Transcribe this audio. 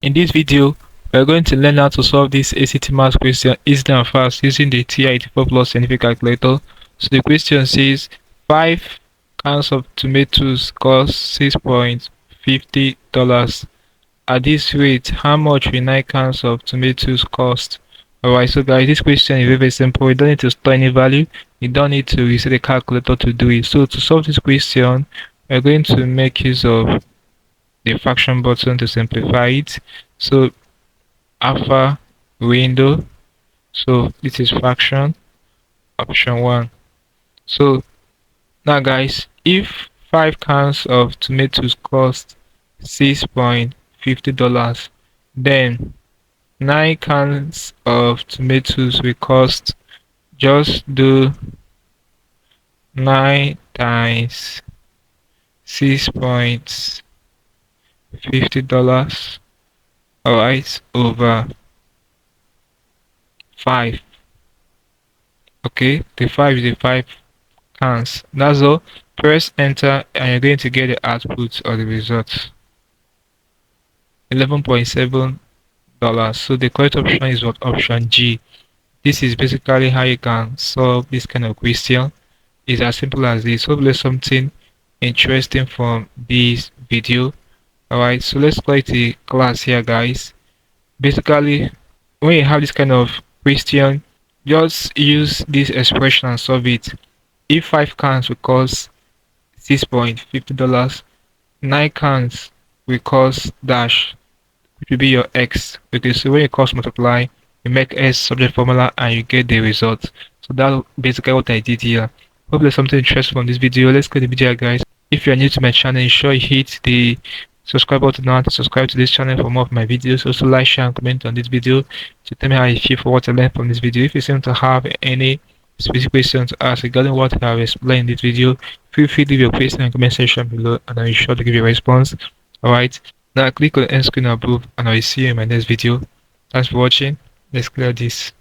In this video, we are going to learn how to solve this ACT math question easily and fast using the TI-84 plus scientific calculator. So the question says 5 cans of tomatoes cost $6.50. At this rate, how much will 9 cans of tomatoes cost? Alright, so guys, this question is very simple. You don't need to store any value. You don't need to use the calculator to do it. So to solve this question, we're going to make use of the fraction button to simplify it. So alpha window, so this is fraction, option 1. So now guys, if 5 cans of tomatoes cost $6.50, then 9 cans of tomatoes will cost, just do 9 times $6.50, alright, over 5. Okay, the 5 is the 5 cans. That's all. Press enter and you're going to get the output or the result. $11.7. So the correct option is what? Option G. This is basically how you can solve this kind of question. It's as simple as this. Hopefully something interesting from this video. Alright, so let's call it a class here, guys. Basically, when you have this kind of question, just use this expression and solve it. If 5 cans will cost $6.50, 9 cans will cost dash, which will be your x. Okay, so when you cross multiply, you make s subject formula and you get the result. So that's basically what I did here. Hope there's something interesting from this video. Let's get the video, guys. If you're new to my channel, ensure you hit the subscribe button now to subscribe to this channel for more of my videos. Also like, share and comment on this video to tell me how you feel for what I learned from this video. If you seem to have any specific questions to ask regarding what I have explained in this video, feel free to leave your question in the comment section below and I'll be sure to give you a response. Alright, now click on the end screen above and I will see you in my next video. Thanks for watching. Let's clear this.